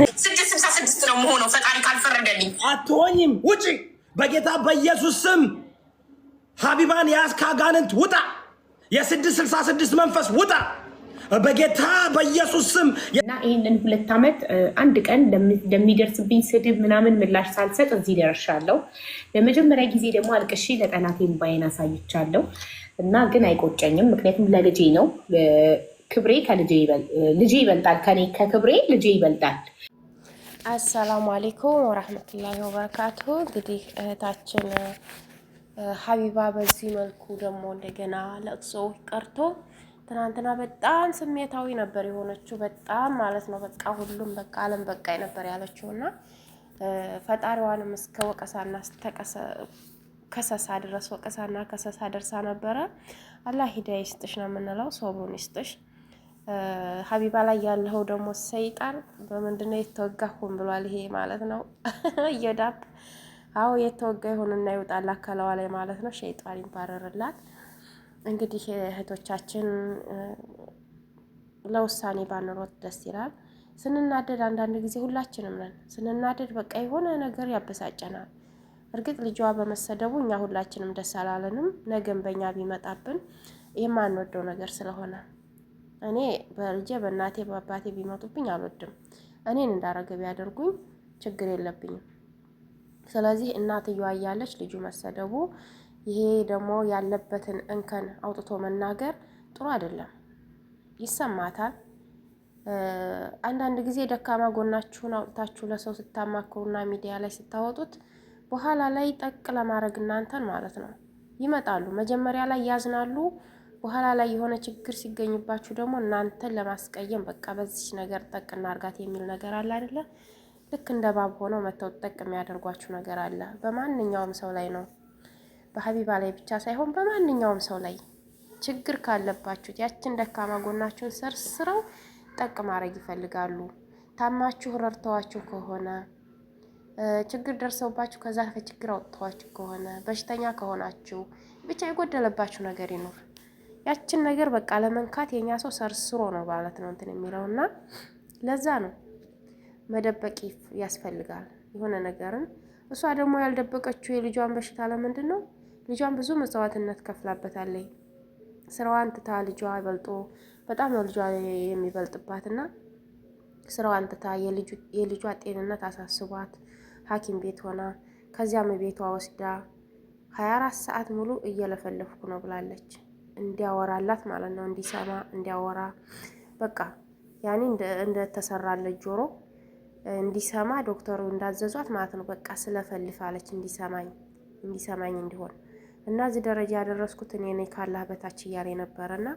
666 ነው መሆነው ፈጣሪ ካልፈረደልኝ አትሆኝም። ውጪ በጌታ በኢየሱስ ስም ሀቢባን ያስካ ጋንንት ውጣ። የ666 መንፈስ ውጣ በጌታ በኢየሱስ ስም። እና ይህንን 2 ዓመት አንድ ቀን ለሚደርስብኝ ስድብ ምናምን ምላሽ ሳልሰጥ እዚህ ደርሻለሁ። ለመጀመሪያ ጊዜ ደግሞ አልቅሼ ለጠላቴ ባይን አሳይቻለሁ እና ግን አይቆጨኝም፣ ምክንያቱም ለልጄ ነው። ክብሬ ልጄ ይበልጣል፣ ከኔ ከክብሬ ልጄ ይበልጣል። አሰላሙ አሌይኩም ወራህመቱላሂ ወበረካቱሁ። እንግዲህ እህታችን ሀቢባ በዚህ መልኩ ደግሞ እንደገና ለቅሶ ቀርቶ ትናንትና በጣም ስሜታዊ ነበር የሆነችው። በጣም ማለት ነው በቃ ሁሉም በቃ አለም በቃኝ ነበር ያለችው እና ፈጣሪዋንም እስከ ወቀሳና ከሰሳ ድረስ ወቀሳና ከሰሳ ደርሳ ነበረ። አላህ ሂዳያ ይስጥሽ ነው የምንለው፣ ሶብሩን ይስጥሽ። ሀቢባ ላይ ያለው ደግሞ ሰይጣን በምንድነው የተወጋሁን ብሏል። ይሄ ማለት ነው እየዳብ አዎ የተወጋ ይሁንና ይውጣላት ከለዋ ላይ ማለት ነው። ሸይጣን ይባረርላት። እንግዲህ እህቶቻችን ለውሳኔ ባንሮጥ ደስ ይላል። ስንናደድ አንዳንድ ጊዜ ሁላችንም ነን ስንናደድ በቃ የሆነ ነገር ያበሳጨናል። እርግጥ ልጇ በመሰደቡ እኛ ሁላችንም ደስ አላለንም። ነገም በእኛ ቢመጣብን የማንወደው ነገር ስለሆነ እኔ በልጄ በእናቴ በአባቴ ቢመጡብኝ አልወድም። እኔን እንዳረገ ቢያደርጉኝ ችግር የለብኝም። ስለዚህ እናትየዋ እያለች ልጁ መሰደቡ ይሄ ደግሞ ያለበትን እንከን አውጥቶ መናገር ጥሩ አይደለም። ይሰማታል። አንዳንድ ጊዜ ደካማ ጎናችሁን አውጥታችሁ ለሰው ስታማክሩና ሚዲያ ላይ ስታወጡት በኋላ ላይ ጠቅ ለማድረግ እናንተን ማለት ነው ይመጣሉ። መጀመሪያ ላይ ያዝናሉ። በኋላ ላይ የሆነ ችግር ሲገኝባችሁ ደግሞ እናንተን ለማስቀየም በቃ በዚህ ነገር ጠቅ እናርጋት የሚል ነገር አለ አይደለ? ልክ እንደ ባብ ሆነው መተው ጠቅ የሚያደርጓችሁ ነገር አለ። በማንኛውም ሰው ላይ ነው፣ በሀቢባ ላይ ብቻ ሳይሆን በማንኛውም ሰው ላይ ችግር ካለባችሁ ያችን ደካማ ጎናችሁን ሰርስረው ጠቅ ማድረግ ይፈልጋሉ። ታማችሁ ረድተዋችሁ ከሆነ ችግር ደርሰውባችሁ ከዛ ከችግር አውጥተዋችሁ ከሆነ በሽተኛ ከሆናችሁ ብቻ የጎደለባችሁ ነገር ይኖር ያችን ነገር በቃ ለመንካት የኛ ሰው ሰርስሮ ነው ማለት ነው እንትን የሚለውና ለዛ ነው መደበቅ ያስፈልጋል የሆነ ነገርን። እሷ ደግሞ ያልደበቀችው የልጇን በሽታ ለምንድን ነው? ልጇን ብዙ መስዋዕትነት ከፍላበታለች። ስራዋን ትታ ልጇ ይበልጦ በጣም ነው ልጇ የሚበልጥባትና ስራዋን ትታ የልጇ ጤንነት አሳስቧት ሐኪም ቤት ሆና ከዚያም ቤቷ ወስዳ 24 ሰዓት ሙሉ እየለፈለፍኩ ነው ብላለች። እንዲያወራላት ማለት ነው፣ እንዲሰማ እንዲያወራ በቃ ያኔ እንደተሰራለት ጆሮ እንዲሰማ ዶክተሩ እንዳዘዟት ማለት ነው። በቃ ስለፈልፋለች እንዲሰማኝ እንዲሆን እና እዚህ ደረጃ ያደረስኩት እኔ ነኝ ካላህ በታች እያለ ነበርና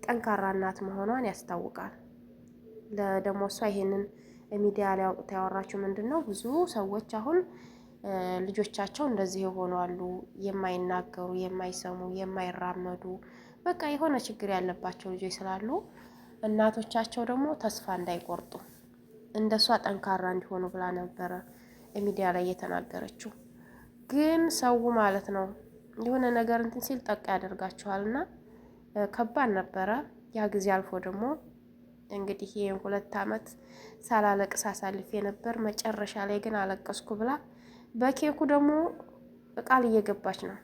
ጠንካራ እናት መሆኗን ያስታውቃል። ለደሞ እሷ ይሄንን ሚዲያ ላይ አውጥታ ያወራችሁ ምንድነው? ብዙ ሰዎች አሁን ልጆቻቸው እንደዚህ የሆኑ አሉ፣ የማይናገሩ የማይሰሙ የማይራመዱ በቃ የሆነ ችግር ያለባቸው ልጆች ስላሉ እናቶቻቸው ደግሞ ተስፋ እንዳይቆርጡ እንደሷ ጠንካራ እንዲሆኑ ብላ ነበረ ሚዲያ ላይ የተናገረችው። ግን ሰው ማለት ነው የሆነ ነገር እንትን ሲል ጠቅ ያደርጋቸዋልና ከባድ ነበረ። ያ ጊዜ አልፎ ደግሞ እንግዲህ ይሄን 2 ዓመት ሳላለቅስ አሳልፌ ነበር። መጨረሻ ላይ ግን አለቀስኩ ብላ በኬኩ ደግሞ ቃል እየገባች ነው።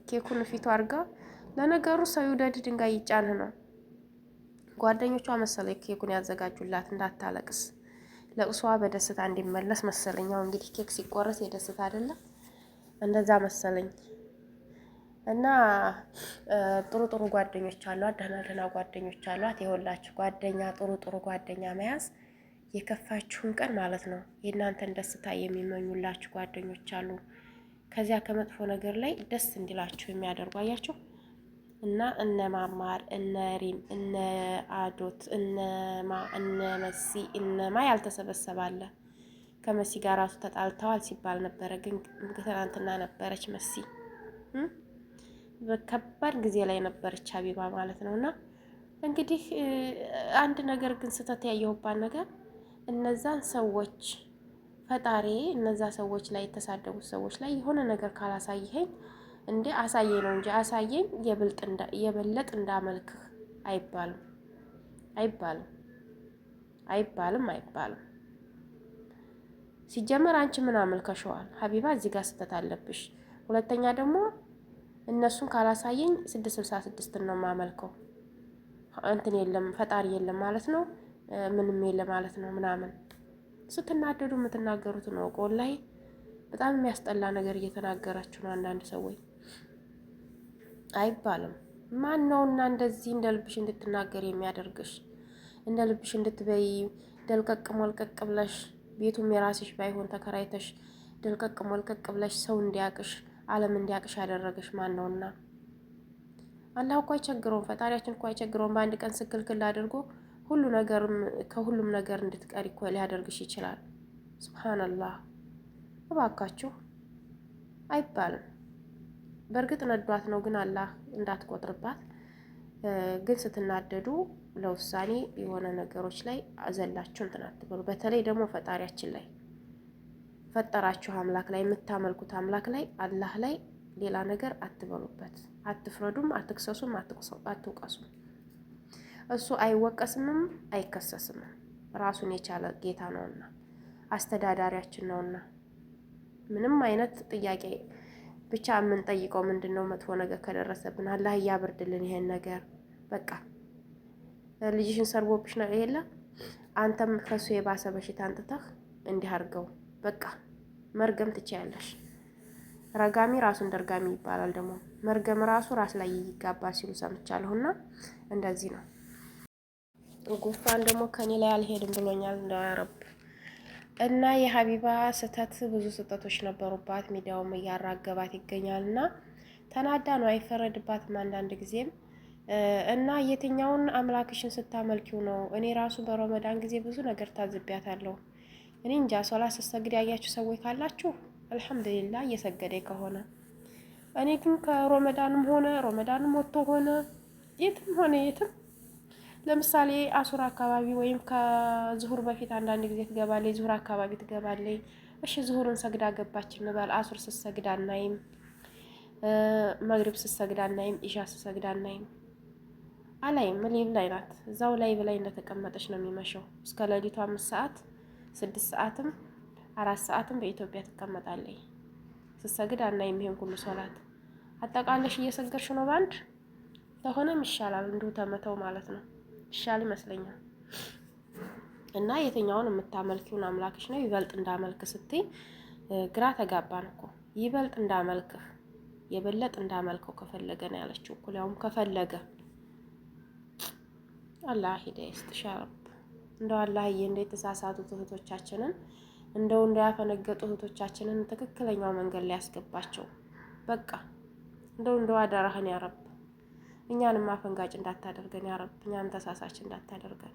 ኬኩን ፊቱ አድርጋ ለነገሩ ሰው ይውደድ ድንጋይ ይጫንህ ነው። ጓደኞቿ መሰለኝ ኬኩን ያዘጋጁላት እንዳታለቅስ፣ ለቅሷ በደስታ እንዲመለስ መሰለኛው። እንግዲህ ኬክ ሲቆረስ የደስታ አይደለም እንደዛ መሰለኝ። እና ጥሩ ጓደኞች አሏት፣ ደህና ጓደኞች አሏት። የሁላችሁ ጓደኛ ጥሩ ጓደኛ መያዝ የከፋችሁን ቀን ማለት ነው የእናንተን ደስታ የሚመኙላችሁ ጓደኞች አሉ። ከዚያ ከመጥፎ ነገር ላይ ደስ እንዲላችሁ የሚያደርጉ አያችሁ። እና እነ ማማር እነ ሪም እነ አዶት እነ መሲ እነማ ያልተሰበሰባለ ከመሲ ጋር ራሱ ተጣልተዋል ሲባል ነበረ። ግን ትናንትና ነበረች መሲ በከባድ ጊዜ ላይ ነበረች ሀቢባ ማለት ነውና እንግዲህ አንድ ነገር ግን ስተት ያየሁባት ነገር እነዛን ሰዎች ፈጣሪ እነዛ ሰዎች ላይ የተሳደቡት ሰዎች ላይ የሆነ ነገር ካላሳየኸኝ እንዴ አሳየኝ ነው እንጂ አሳየኝ የበለጥ እንዳመልክህ አይባልም። ሲጀመር አንቺ ምን አመልከሽዋል? ሀቢባ እዚህ ጋር ስተት አለብሽ። ሁለተኛ ደግሞ እነሱን ካላሳየኝ 666 ነው የማመልከው እንትን የለም ፈጣሪ የለም ማለት ነው፣ ምንም የለ ማለት ነው ምናምን። ስትናደዱ የምትናገሩት ነው። ወላሂ በጣም የሚያስጠላ ነገር እየተናገራችሁ ነው አንዳንድ ሰዎች። አይባልም። ማን ነውና እንደዚህ እንደ ልብሽ እንድትናገር የሚያደርግሽ? እንደ ልብሽ እንድትበይ ደልቀቅ ሞልቀቅ ብለሽ ቤቱም የራስሽ ባይሆን ተከራይተሽ ደልቀቅ ሞልቀቅ ብለሽ ሰው እንዲያቅሽ ዓለም እንዲያቅሽ ያደረገሽ ማን ነውና? አላህ እኮ አይቸግረውም፣ ፈጣሪያችን እኮ አይቸግረውም። በአንድ ቀን ስክልክል አድርጎ ሁሉ ነገርም ከሁሉም ነገር እንድትቀሪ እኮ ሊያደርግሽ ይችላል። ሱብሃንአላህ። እባካችሁ አይባልም። በእርግጥ ነዷት ነው፣ ግን አላህ እንዳትቆጥርባት። ግን ስትናደዱ ለውሳኔ የሆነ ነገሮች ላይ አዘላችሁ እንትን አትበሉ። በተለይ ደግሞ ፈጣሪያችን ላይ ፈጠራችሁ አምላክ ላይ የምታመልኩት አምላክ ላይ አላህ ላይ ሌላ ነገር አትበሉበት። አትፍረዱም፣ አትክሰሱም፣ አትውቀሱም። እሱ አይወቀስምም አይከሰስምም። ራሱን የቻለ ጌታ ነውና አስተዳዳሪያችን ነውና ምንም አይነት ጥያቄ ብቻ የምንጠይቀው ምንድነው? መጥፎ ነገር ከደረሰብን አላህ እያብርድልን ይሄን ነገር። በቃ ልጅሽን ሰርቦብሽ ነው የለ አንተም ከሱ የባሰ በሽታ አንጥተህ እንዲህ አድርገው። በቃ መርገም ትችያለሽ። ረጋሚ ራሱን ደርጋሚ ይባላል። ደግሞ መርገም ራሱ ራስ ላይ ይጋባል ሲሉ ሰምቻለሁና እንደዚህ ነው። ጉፋን ደግሞ ከኔ ላይ አልሄድም ብሎኛል እንደው ያረብ። እና የሀቢባ ስህተት ብዙ ስህተቶች ነበሩባት፣ ሚዲያውም እያራገባት ይገኛልና ተናዳ ነው፣ አይፈረድባትም አንዳንድ ጊዜም። እና የትኛውን አምላክሽን ስታመልኪው ነው? እኔ ራሱ በረመዳን ጊዜ ብዙ ነገር ታዝቢያታለሁ። እኔ እንጃ ሶላት ስትሰግድ ያያችሁ ሰዎች ካላችሁ አልሐምዱሊላህ እየሰገደ ከሆነ። እኔ ግን ከረመዳንም ሆነ ረመዳንም ወጥቶ ሆነ የትም ሆነ የትም ለምሳሌ አሱር አካባቢ ወይም ከዙሁር በፊት አንዳንድ ጊዜ ትገባለች፣ ዙሁር አካባቢ ትገባለች። እሺ ዙሁርን ሰግዳ ገባች እንበል፣ አሱር ስትሰግድ አናይም፣ መግሪብ ስትሰግድ አናይም፣ ኢሻ ስትሰግድ አናይም። አላይም ሌብ ላይ ናት። እዛው ላይ በላይ እንደተቀመጠች ነው የሚመሸው እስከ ሌሊቱ 5 ሰዓት 6 ሰዓትም 4 ሰዓትም በኢትዮጵያ ትቀመጣለች። ስትሰግድ አናይም። ይሄን ሁሉ ሶላት አጠቃለሽ እየሰገድሽ ነው ባንድ ተሆነም ይሻላል፣ እንዲሁ ተመተው ማለት ነው ይሻል ይመስለኛል። እና የትኛውን የምታመልኪውን አምላክሽ ነው ይበልጥ እንዳመልክ ስትይ ግራ ተጋባን እኮ። ይበልጥ እንዳመልክህ የበለጥ እንዳመልከው ከፈለገ ነው ያለችው እኮ። ያውም ከፈለገ አላህ ሂዳያ ይስጥሽ ያ ረብ። እንደው አላህዬ እንደ የተሳሳቱት እህቶቻችንን እንደው እንዳያፈነገጡ እህቶቻችንን ትክክለኛው መንገድ ላይ ያስገባቸው። በቃ እንደው አደራህን ያ ረብ። እኛንም አፈንጋጭ እንዳታደርገን ያ ረብ። እኛንም ተሳሳች እንዳታደርገን።